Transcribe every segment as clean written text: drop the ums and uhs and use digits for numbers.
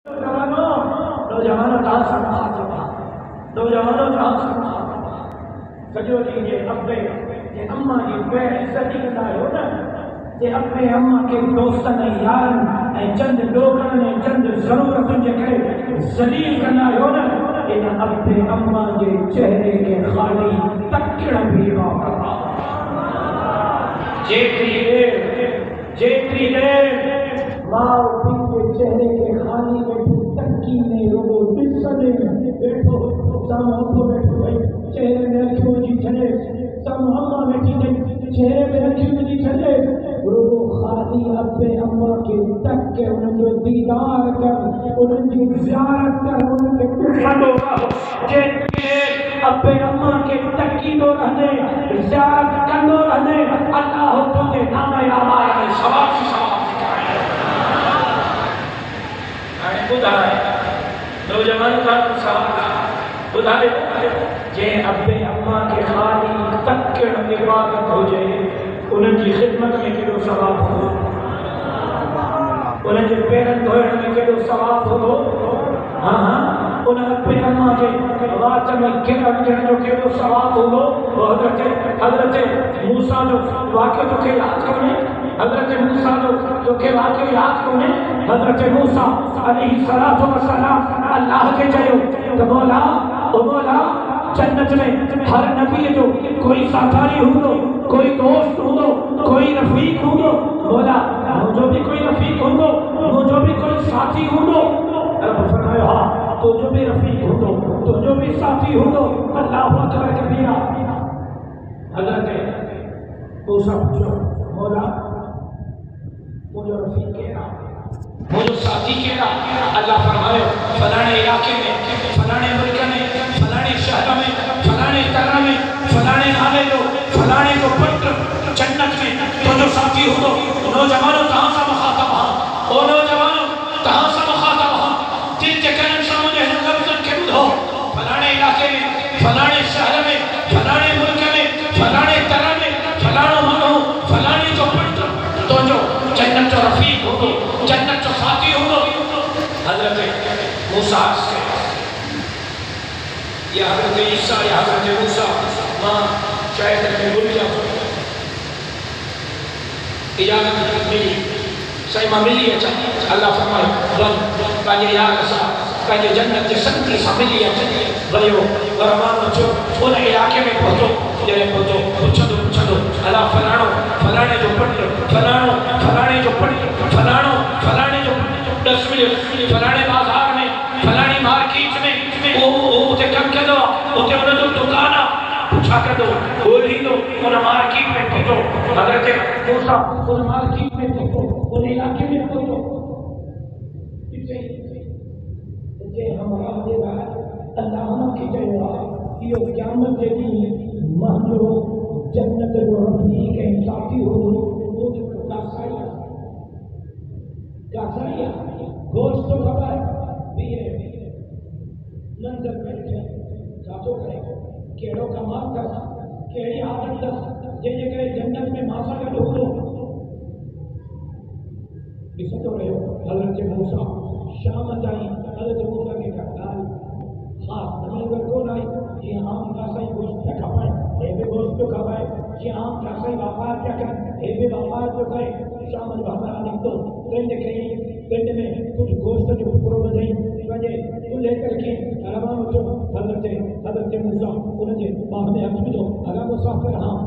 نوجوانوں جہاں سمجھا چکا نوجوانوں جہاں سمجھا سجو جی یہ ابے یہ اماں جی بے عزتی کندا ہو نا یہ ابے اماں کے دوستن یارن اے چند لوگن نے چند ضرورتن کے کرے ذلیل کندا ہو نا ان ابے اماں کے چہرے کے خالی تکڑ بھی واقعا جیتری دیر ماں پی کے چہرے کے خالی میں تکی نہیں روگو بسنے بیٹھو سامو ابو بیٹھو بھائی چہرے میں رکھیو جی چھلے سامو اماں بیٹھی نہیں چہرے میں رکھیو جی چھلے روگو خالی ابے اماں کے تک کے انہوں جو دیدار کر انہوں کی زیارت کر انہوں کے کفر ہوگا جیتری ابے اماں کے تکی دو رہنے زیارت کندو رہنے اللہ تو کے نام آیا ہے سواب بدھائے نوجوان کا سوال بدھائے جے ابے اماں کے خالی تکڑ عبادت ہو جائے انہیں کی خدمت میں کیلو ثواب ہو انہیں کے پیرن دھوئن میں کیلو ثواب ہو انہیں ابے اماں کے رات میں گرم جو کیلو ثواب ہو حضرت موسیٰ جو واقع تو کے یاد کرنے حضرت موسیٰ جو کہ واقع یاد کرنے حضرت موسیٰ علیہ السلام اللہ کے چاہیو تو مولا جنت میں ہر نبی جو کوئی ساتھاری ہوں کوئی دوست ہوں کوئی رفیق ہوں مولا جو بھی کوئی رفیق ہوں جو بھی کوئی ساتھی ہوں رب فرمائے ہاں تو جو بھی رفیق ہوں تو جو بھی ساتھی ہوں اللہ اکبر کبیرہ حضرت موسیٰ پوچھو مولا مجھے رفیق کہہ رہا مجھے ساتھی کہہ رہا اللہ فرمائے فلانے علاقے میں فلانے ملک میں فلانے شہر میں فلانے طرح میں فلانے نالے جو فلانے کو پتر جنت میں تو جو ساتھی ہو نوجوانوں کہاں سا مخاطب ہاں او نوجوانوں کہاں سا مخاطب ہاں دل کے کرم سا مجھے لفظن کے بدھ ہو فلانے علاقے میں فلانے شہر میں فلانے ملک میں فلانے طرح میں فلانوں منو فلانے جو پتر تو جو جنت جو رفیق ہو جنت جو ساتھی ہو حضرت موسیٰ سے یا حضرت عیسیٰ یا حضرت موسیٰ ماں شاید میں بھول جاؤ اجازت ملی صحیح ماں ملی ہے اللہ فرمائے رب کاجے یا رسا کاجے جنت کے سنتی سا ملی ہے بلیو ورمان جو ان علاقے میں پہنچو جنہیں پہنچو پوچھا دو اللہ فلانے جو پڑھو فلانے جو پڑھو فلانے جو 10 منٹ فلانے بازار میں فلانی مارکیٹ میں وہ تے کم کر دو وہ تے انہوں جو دکانا پوچھا کر دو بولی دو انہوں مارکیٹ میں پہنچو حضرت موسیٰ انہوں مارکیٹ میں پہنچو انہوں علاقے میں پہنچو کہ ہمارا دے رہا ہے اللہ کی جائے رہا یہ قیامت کے دن ماں جو جنت جو رفیق انصافی ہو وہ جو کاسائیا گوشت تو کھا ہے پیے منظر بیٹھے کاتو کرے کیڑو کمال کر کیڑی عادت دس جنہیں کرے جنت میں ماسا کا ڈھولو اس تو رہے حضرت موسیٰ شام جائیں حضرت موسیٰ کے کردار خاص نہیں اگر کون آئی یہ عام کاسائی گوشت کیا کھپائے اے بے گوشت تو کھپائے یہ عام کاسائی واقعات کیا کریں اے بے واقعات تو کریں شام الوحبرہ لکھ دو پنڈ کہیں پنڈ میں کچھ گوشت جو پکرو بدیں وجہ تو لے کر کے عربان جو حضرت موسیٰ انہیں جے باہمیں حق بھی دو اگر مسافر ہاں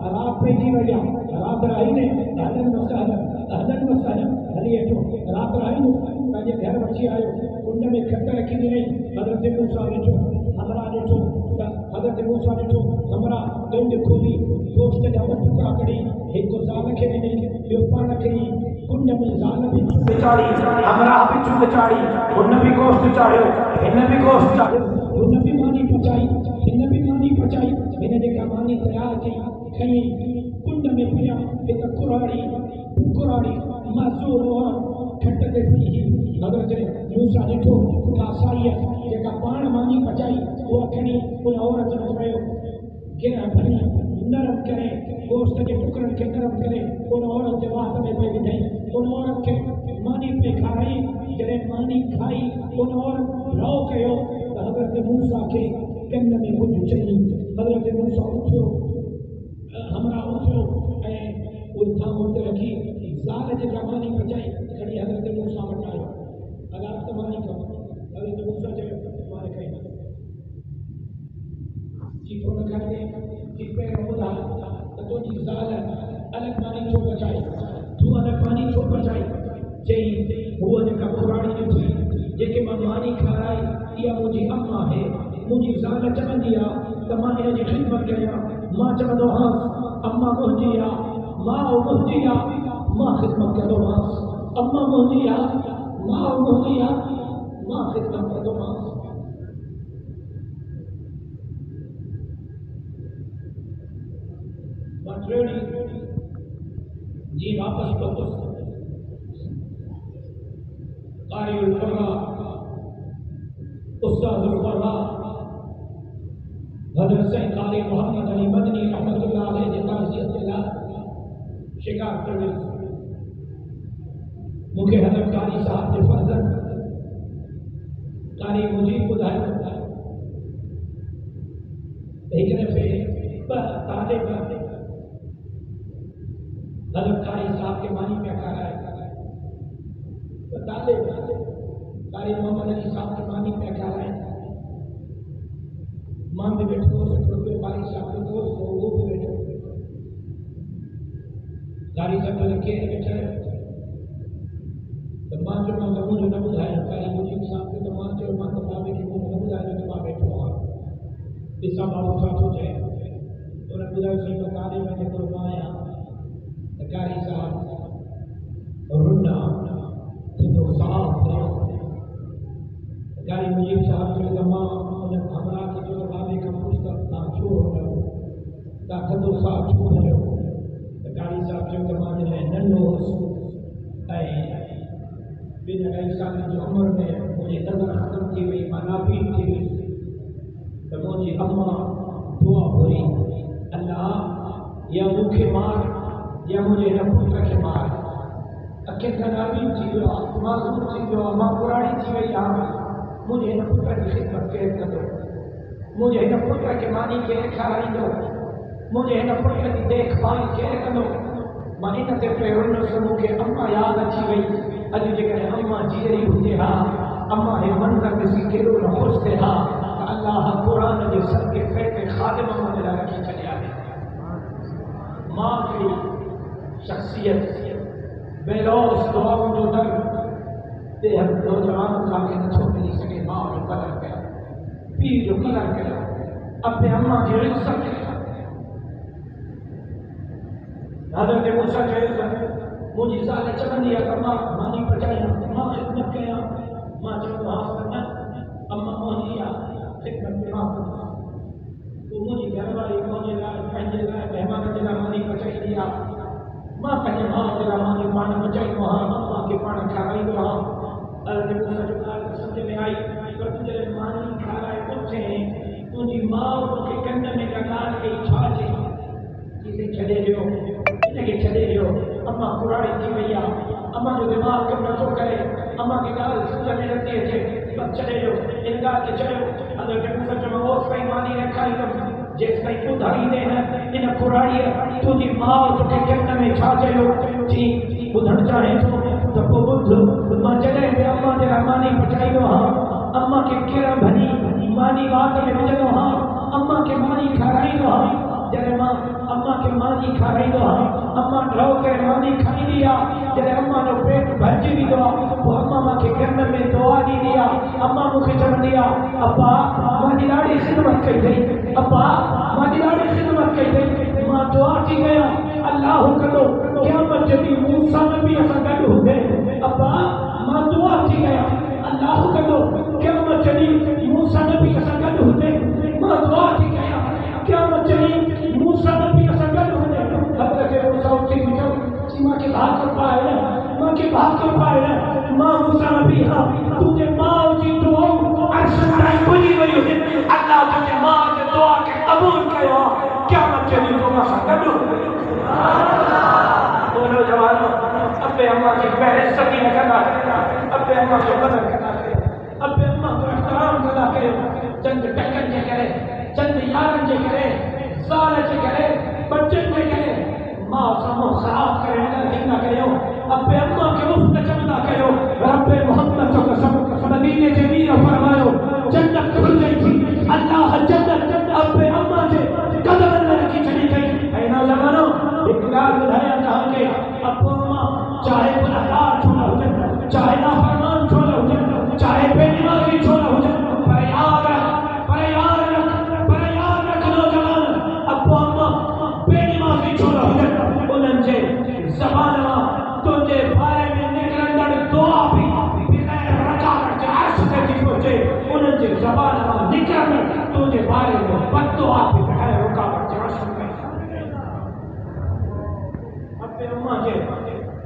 عراب پہ جی بھیا عراب رائی نے اہلن مسئلہ حلیہ جو عراب رائی نے کہا گھر بچی آئے انہیں میں کھٹا رکھی دی نہیں حضرت موسیٰ نے جو ہمراہ نے جو حضرت موسیٰ نے جو ہمراہ گنڈ کھولی گوشت جاوت ٹکرا کری ایک کو زال کے نہیں بیوپا رکھنی کنڈ میں زال بھی چھوٹے چاڑی ہمراہ بھی چھوٹے چاڑی انہیں بھی گوشت چاڑیو انہیں بھی گوشت چاڑیو انہیں بھی مانی پچائی انہیں دیکھا مانی تیار کی کھئیں کنڈ میں پیا ایک کراڑی معذور اور کھٹ دے پی حضرت موسیٰ نے تو کاسائی ہے کہ پان مانی پچائی وہ اکھنی ان عورت نے رہے گرہ بھری نرم کریں گوشت کے ٹکڑن کے نرم کریں ان عورت کے وقت میں پہ بھی نہیں ان عورت کے مانی پہ کھائی جنہیں مانی کھائی ان اور رو کہو حضرت موسیٰ کے کن میں کچھ چلی حضرت موسیٰ اٹھو ہمارا اٹھو اے اتھام ہوتے رکھی زال جگہ مانی بچائی کھڑی حضرت موسیٰ بچائی حضرت مانی کا حضرت موسیٰ چلے مانے کہیں چیپوں میں کھڑ گئے چیپے رہا تو جی زال الگ مانی چھوڑ بچائی تو الگ مانی چھوڑ بچائی چاہیے وہ جگہ قرآن جو تھی جیکے ماں مانی کھارائی یا مجھے اماں ہے مجھے زال چمن دیا تمہارے جی خدمت کریا ماں چمن دو ہاں اماں مہجیا ماں مہجیا ماں خدمت کر دو ہاں اماں مہجیا ماں مہجیا ماں خدمت کر دو ہاں باتریڑی جی واپس پتس قاری القرآن استاد القرآن حضرت سید قاری محمد علی مدنی رحمت اللہ علیہ جی تعزیت اللہ شکار کرنے مکہ حضرت قاری صاحب کے فرزن قاری مجیب بدھائی ایک دفعے طالب حضرت قاری صاحب کے معنی میں کہا ہے طالب قاری محمد علی صاحب کے معنی میں کہا ہے ماں بھی بیٹھو سکتے قاری صاحب کے دوست ہو وہ بھی بیٹھو قاری صاحب نے کہے بیٹھا ہے تو ماں جو ماں جو نبود ہے قاری مجیب صاحب کے تو ماں جو ماں تمام کی مجھے نبود ہے جو ماں بیٹھو ہاں اس سب معلومات ہو جائے تو نبود ہے اسی کو قاری میں نے قربایا قاری صاحب رنہ تو صاحب قاری مجیب صاحب کے زمان ہمارا کی جو بابے کا مستقبل چھوڑ رہے ہو طاقت و صاحب چھوڑ رہے ہو قاری صاحب کے زمان ہے ننوس اے بن عیسان کی عمر میں مجھے نظر ختم کی ہوئی منافید کی ہوئی تو مجھے اماں دعا ہوئی اللہ یا مکھے مار یا مجھے نبوت کے مار اکھے کنابی تھی جو معذور تھی جو ماں قرآنی تھی وہی مجھے نبوت کی خدمت کے کرو مجھے نبوت کے معنی کے کھائی دو مجھے نبوت کی دیکھ بھال کے کرو مانی نہ تے پہرن سمو کے اماں یاد اچھی وئی اج جے اماں جیری ہوتے ہاں اماں ہے منظر کسی کے رو خوش تھے ہاں اللہ قرآن کے سب کے پہ خادم میں رکھی چلے آئے ماں کی شخصیت بے لوس دعاؤں جو در تے ہم نوجوان کا کے نہ چھوڑ نہیں سکے ماں جو قدر کیا پیر جو قدر کیا اپنے اماں کی عزت کیا حضرت موسیٰ کے عزت مجھے سالے چکن دیا کہ ماں مانی پچایا ماں خدمت کیا ماں چکن حاصل کرنا اماں مہنیا خدمت کے ماں کرنا تو مجھے گھر والی مجھے لائے پہنجے لائے بہمان جلا مانی پچائی دیا ماں کہنے ماں جلا مانی پانی پچائی وہاں ماں کے پانی کھائی وہاں حضرت موسیٰ جو کہا سمجھ میں آئی کہ تجھے مانی کھائے پوچھے ہیں تجھے ماں کے کندھے میں لگان کے چھاچے چیزیں چلے جو انہیں چلے جو اماں قرآن کی ویا اماں جو دماغ کے نظر کرے اماں کی گال سمجھ میں رہتی ہے بس چلے جو انگار کے چلے حضرت موسیٰ جو اس کا مانی رکھائی کم جس کا ادھاری دے ہیں انہیں قرآن تو جی ماں جو کے کندھے میں چھاچے جو جی ادھر چاہے تو وہ بدھ ماں چلے گئے اماں جرا مانی پچائی وہاں اماں کے کرا بھنی مانی بات میں بجنو ہاں اماں کے مانی کھارائی وہاں جرے ماں اماں کے مانی کھارائی وہاں اماں ڈھو کے مانی کھائی دیا جرے اماں نے پیٹ بھجی بھی دعا وہ اماں کے گرن میں دعا دی دیا اماں مکھے چڑھ دیا ابا مانی لاڑی خدمت کئی گئی ابا مانی لاڑی خدمت کئی گئی ماں دعا کی گیا اللہ کرو قیامت جبی موسیٰ نبی ایسا گڑ ہوئے ابا ماں دعا کی گیا اللہ کرو قیامت جبی موسیٰ نبی ایسا گڑ ہوئے ماں دعا کی گیا قیامت جبی موسیٰ نبی ایسا گڑ ہوئے حضرت موسیٰ اٹھی بچو ماں کے بھاگ کر پائے ماں کے بھاگ کر پائے ماں موسیٰ نبی ہاں تجھے ماں اٹھی دعا عرص مرائی بنی گئی ہوئے اللہ تجھے ماں کے دعا کے قبول کیا قیامت جبی تو ماں سا گڑ ہوئے دونوں جوانوں اپنے اماں کی پہلے سکی نہ کرنا اپنے اماں کو قدر کرنا چاہے بے نمازی چھو نہ ہو جائے، پر یاد رکھ نوجوان ابو اما بے نمازی چھو نہ ہو جائے، انہوں نے زبان تجھے بارے میں نکلندڑ دعا بھی بغیر رکاوٹ کے عرش سے تھی پہنچے، انہوں نے زبان نکلندڑ تجھے بارے میں بد دعا بھی بغیر رکاوٹ کے عرش سے ابے اما کے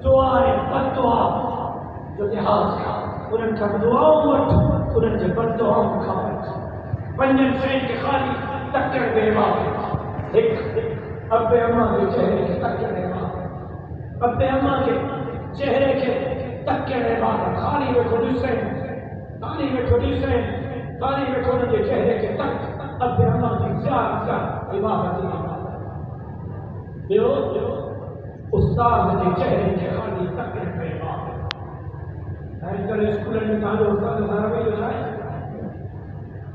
دعائیں بد دعا جو لحاظ کا انہوں کا دعاؤں وقت انہوں نے بد دعاؤں کھاوٹ پنجن شہن کے خالی تکڑ بے ماں ایک ابے اما کے چہرے کے تکڑ بے ماں، ابے اما کے چہرے کے تکڑ بے ماں خالی میں تھوڑی سے خالی میں تھوڑی سے خالی میں تھوڑے کے چہرے کے تک ابے اما کی زیادہ عبادت دیو استاد کے چہرے کے خالی تکڑ بے ماں آج کل اسکول میں کہاں جو استاد سارا بھی ہو جائے،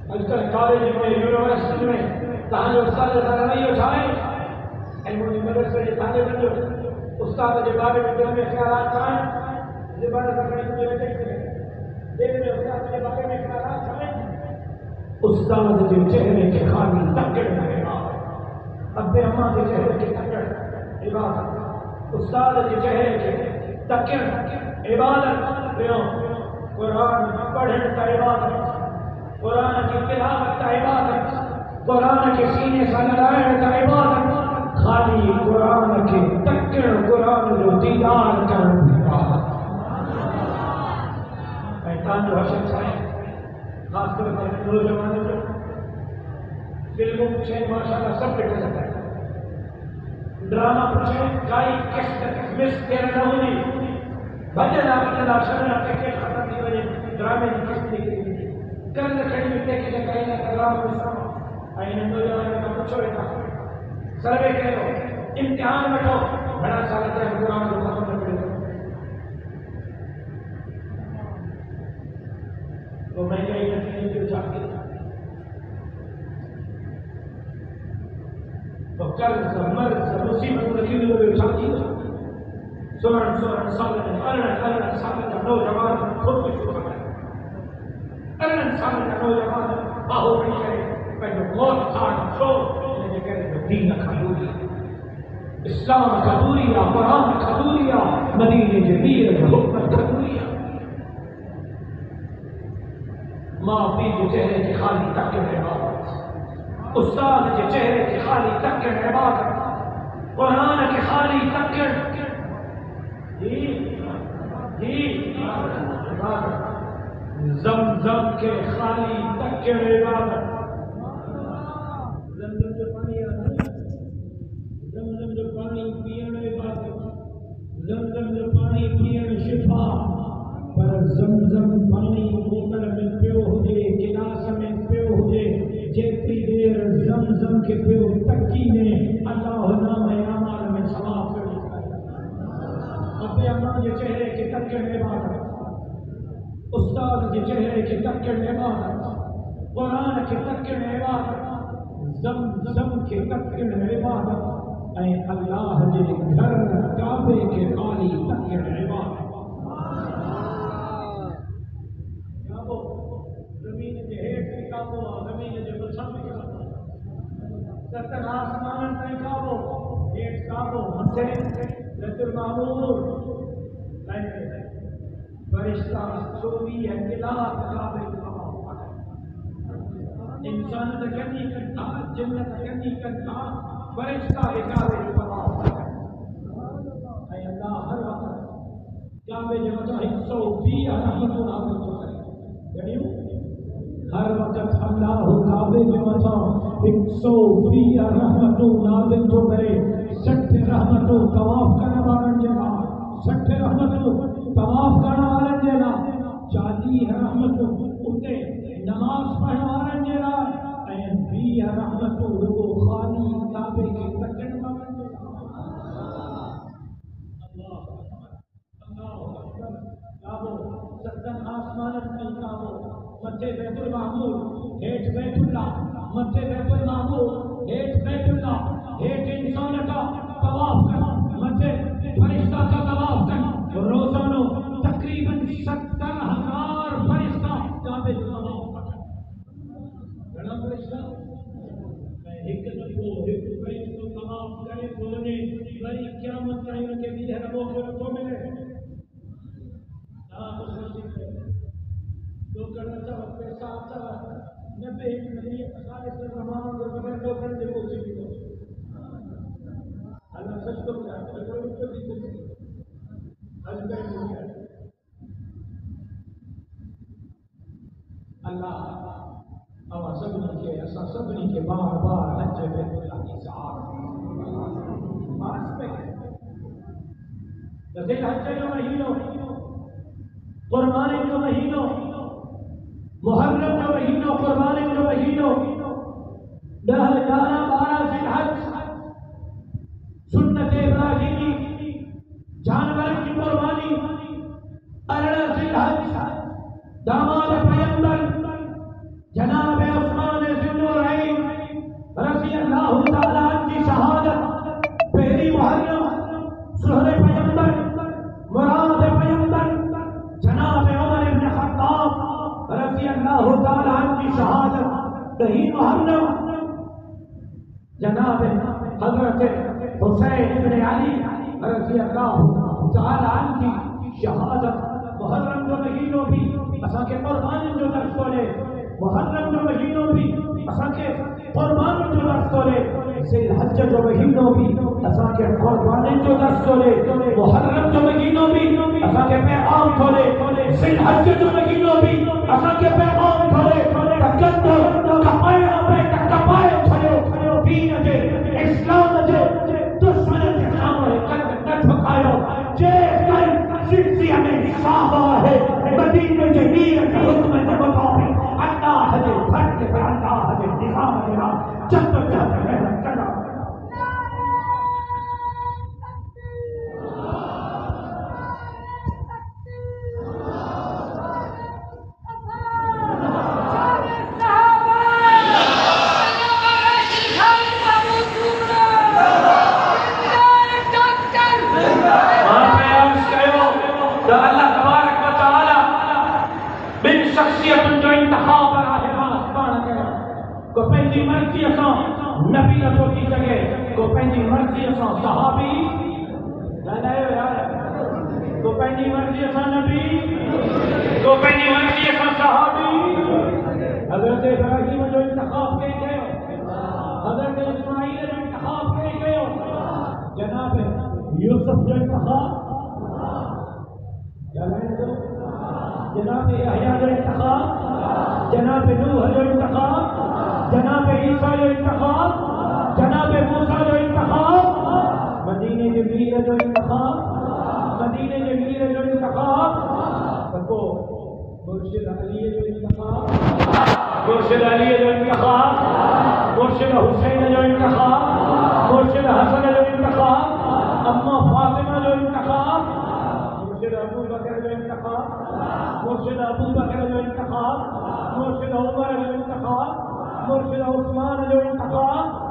آج کل کالج میں یونیورسٹی میں کہاں جو استاد سارا نہیں ہو جائے، ایمونی مدرسے کے طالب علم جو استاد کے بارے میں دل میں خیالات آئیں، یہ بارے میں مجھے دیکھتے ہیں دل میں استاد کے بارے میں خیالات آئیں، استاد کے چہرے کے خالی تکڑ میں ابے اما کے چہرے کے تکڑ عبادت، استاد کے چہرے کے تکڑ عبادت، قرآن پڑھنے کا عبادت، قرآن کی تلاوت کا عبادت، قرآن کے سینے سے لڑائنے کا عبادت، خالی قرآن کے تکڑ قرآن جو دیدار کرنے کا عبادت۔ میدان جو حشر چاہے خاص طور پر نوجوانوں جو فلموں پوچھیں ماشاءاللہ سب پہ جاتا ہے، ڈرامہ پوچھیں گائی کس مس تیرے نہ ہونی بھجنا شرنا کے ختم نہیں ہوئے ڈرامے کی قسطی کی کرن کھڑی میں دیکھے جا کہیں نہ کلام مسلم آئین نوجوانوں کا پوچھو ایتا سروے کرو امتحان بٹھو بڑا سالت ہے قرآن کو ختم نہ پڑے تو میں کہیں نتیجے جو چاہتی تو قرض مرض مصیبت رکھی ہوئے چاہتی سورن سالن ارن سالن نوجوان خود کچھ ہو رہا ہے، ارن سالن نوجوان باہو بڑی کرے پہلے موت کھاڑ چھو لینے کرے تو دین خدوری اسلام خدوریا قرآن خدوریا مدینہ جمیر حکمت خدوریا ماں پی کے چہرے کے خالی تکڑ عبادت، استاد کے چہرے کے خالی تکڑ عبادت، قرآن کے خالی تکڑ زمزم کے خالی تکڑ عبادت، زمزم جو پانی زمزم جو پانی پینے عبادت، زمزم جو پانی پینے شفا، پر زمزم پانی بوتل میں پیو ہوجے گلاس میں پیو ہوجے جتنی دیر زمزم کے پیو تکی میں اللہ نام اعمال میں ثواب کر ابے اما کے چہرے کے تکڑ عبادت، استاد کے چہرے کے تکڑ عبادت، قرآن کے تکڑ عبادت، زمزم کے تکڑ عبادت، اے اللہ کے گھر کعبے کے خالی تکڑ عبادت۔ کعبو زمین کے ہیٹھ بھی کعبو زمین کے مچھا بھی کعبو ستن آسمان تائیں کعبو ہیٹھ کعبو مچھے بیت المعمور فرشتہ سوئی ہے قلعہ کعبے کا انسان تکنی کرتا جنت تکنی کرتا فرشتہ کعبے کا اے اللہ ہر وقت کعبے جو مجھے 120 رحمت نازل کرے یعنی ہر وقت اللہ کعبے جو مجھے 120 رحمت نازل کرے 60 رحمت طواف کرنے والن جگہ 60 رحمت طواف کرنے والن جگہ 40 رحمت اتے نماز پڑھنے والن جگہ 20 رحمت لوگو خالی کعبے کے تکڑ والن جگہ اللہ اکبر کعبو ستن آسمان میں کعبو مجھے بیت المعمور ہیٹھ بیت اللہ مجھے بیت المعمور ہیٹھ بیت اللہ ہیٹھ انسان کا طواف کر مجھے فرشتہ کا طواف کر روزانوں تقریباً 70,000 فرشتہ نبي النبي خالص الرحمن وبركاته دوكن دے کوچ کی تو اللہ سچ تو بتا اگر اس کو بھی حج کرے ہو گیا اللہ اور سب نے کے بار بار حج بیت اللہ کی سعادت ماس پہ ذی الحج جو مہینوں قربانی جو مہینوں محرم جو مہینوں قربانی جو مہینوں 10 11 12 ذی الحج سنت ابراہیمی جانور کی قربانی 18 ذی الحج داماد پیغمبر جناب عثمان ذی النورین رضی اللہ تعالی عنہ کی شہادت پہلی محرم شہر پیغمبر مراد پیغمبر جناب عمر بن خطاب رضی اللہ تعالی عنہ کی شہادت دہی محرم جناب حضرت حسین بن علی رضی اللہ تعالی عنہ کی شہادت محرم جو مہینوں بھی اساں کے قربانی جو درس کولے محرم جو مہینوں بھی اساں کے قربانی جو درس کولے ذی الحج جو مہینوں بھی اساں کے قربانی جو درس کولے محرم جو مہینوں بھی اساں کے پیغام کھولے ذی الحج جو مہینوں بھی اساں کے پیغام کھولے تکندر کپائے پہ کپائے کھڑے دین دے اسلام دے دشمن کے سامنے قد ٹھکایا جے کل سلسلے میں صحابہ ہے مدینے کے میر کے حکم میں بتاؤ اللہ ہے پھٹ کے اللہ ہے نظام میرا جب تک محنت کرنا نبی نہ تو کی سکے کو پہنی مرضی اساں صحابی کو پہنی مرضی اساں نبی کو پہنی مرضی اساں صحابی حضرت ابراہیم جو انتخاب کے گئے حضرت اسماعیل جو انتخاب کے گئے جناب یوسف جو انتخاب جناب یحییٰ جو انتخاب جناب نوح جو انتخاب جناب عیسیٰ جو انتخاب جناب موسیٰ جو انتخاب مدینے کے میر جو انتخاب مدینے کے میر جو انتخاب سکو مرشد علی جو انتخاب مرشد علی جو انتخاب مرشد حسین جو انتخاب مرشد حسن جو انتخاب اما فاطمہ جو انتخاب مرشد ابو بکر جو انتخاب مرشد ابو بکر جو انتخاب مرشد عمر جو انتخاب مرشد عثمان جو انتخاب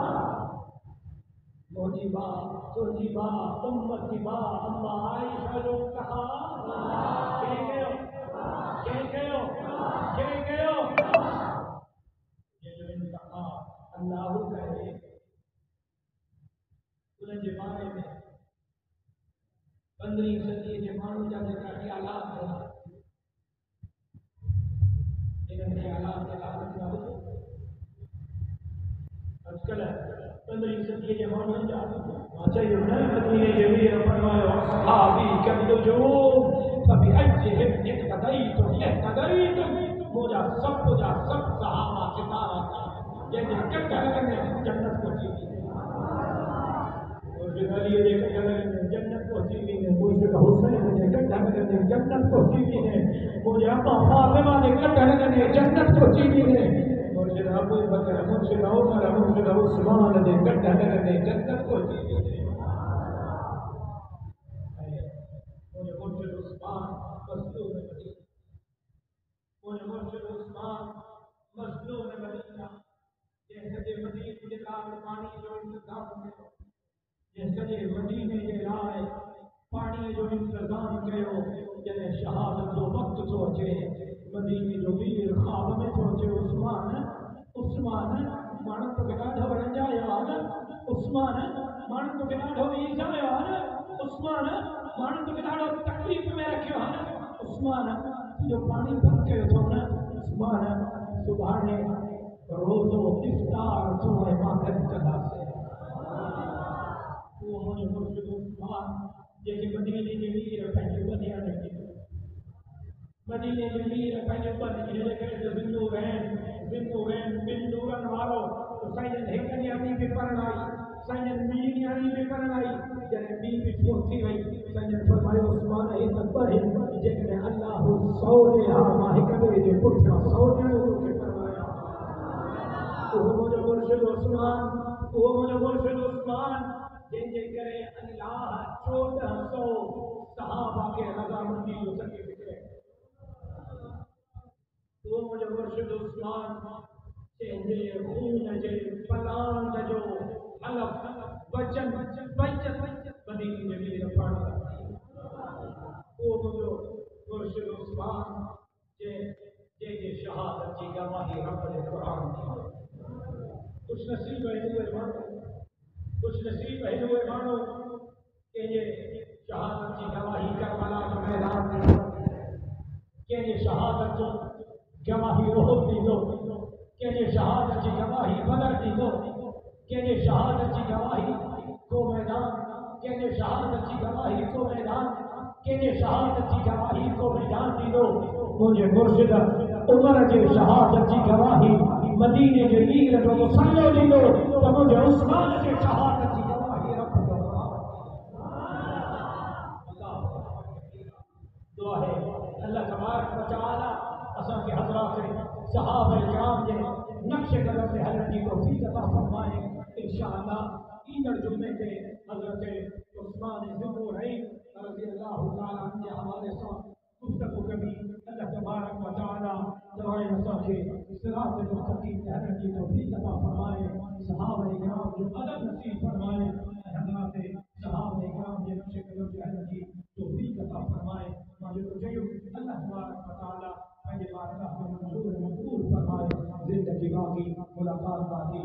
موجبہ سوجیبہ امتیبہ اما عائشہ جو انتخاب کہہ گئے یہ جو انتخاب اللہ کرے انہیں جمانے میں 15 صدی کے مانو جانے کا خیالات ہے انہیں خیالات کے لازم نہ ہو آج کل 15 صدی کے مانو جانے چاہیے مدینے جمیر فرمایا اصحابی کالنجوم فبأيهم اقتديتم مجھا سب صحابہ ستارہ تھا جیسے کٹھا کرنے جنت کو چیزی علی نے جنت کو چیزی نے مرشد حسین نے کٹھا کرنے جنت کو چیزی نے مجھے اپا فاطمہ نے کٹھا کرنے جنت کو چیزی نے مرشد ابو بکر مرشد عمر مرشد عثمان نے کٹھا کرنے جنت کو چیزی نے مجھے مرشد عثمان مظلوم مدینہ مجھے مرشد عثمان مظلوم مدینہ جیسے مدینہ کے کام پانی جو انتظام کرو جیسے مدینے کے رائے پانی جو انتظام کرو جنہیں شہادت جو وقت سوچے مدینے جو ویر خواب میں سوچے عثمان مانت تو کٹاڑھا بڑھ جائے عثمان مانت تو کٹاڑھا عیسیٰ عثمان مانت تو کٹاڑھا تکلیف میں رکھے عثمان جو پانی بند کے تو نا عثمان سبحان روز و افطار تو عبادت کرنا سے وہ مجھے مرشد عثمان جیسے مدینے کے ویر پہلے بنیا رہتے مدینے کے ویر پہلے بنیا رہتے زندورین بن دورن والو تو سائن ہیکن یعنی بھی پڑھنائی سائن مین یعنی بھی پڑھنائی جنہیں بی بھی پھوٹی رہی سائن فرمائے عثمان ہے تکبر ہے جنہیں اللہ سونے ہاں ماہی کبھے جو پٹھا سونے ہو کے فرمایا وہ مجھے مرشد عثمان وہ مجھے مرشد عثمان جن جے کرے اللہ 1400 صحابہ کے رضامندی ہو سکے فکرے وہ مجھے مرشد عثمان جن جے خون جے پلان جو حلف بچن مدینی جمیل پڑھ وہ مجھے مرشد عثمان جے شہادت کی گواہی رب قرآن کچھ نصیب ہے ہوئے مانو کچھ نصیب ہے ہوئے مانو کہ یہ شہادت کی گواہی کربلا کا میدان دی کہ یہ شہادت جو گواہی احد دی دو کہ یہ شہادت کی گواہی بدر دی دو کہ یہ شہادت کی گواہی کو میدان کہ یہ شہادت کی گواہی کو میدان کہ یہ شہادت کی گواہی کو میدان دی دو مجھے مرشد عمر کے شہادت کی گواہی مدینے کے ویر جو مسلو دی دو تو مجھے عثمان کے شہادت کی گواہی رب دو دعا ہے اللہ تبارک و تعالی اساں کے حضرات صحابہ کرام کے نقش قدم سے حضرت کی توفیق عطا فرمائے انشاءاللہ ایندر جمعے کے حضرت عثمان ذوالنورین رضی اللہ تعالی عنہ کے حوالے سے گفتگو کبھی اللہ تبارک و تعالی دعائے مساء کے صراط مستقیم کے حضرت کی توفیق عطا فرمائے صحابہ کرام جو ادب نصیب فرمائے حضرات صحابہ کرام کے نقش قدم سے حضرت کی توفیق عطا فرمائے ماجد الجیب اللہ تبارک و تعالی پہلے بارگاہ میں منظور مقبول فرمائے زندگی باقی ملاقات باقی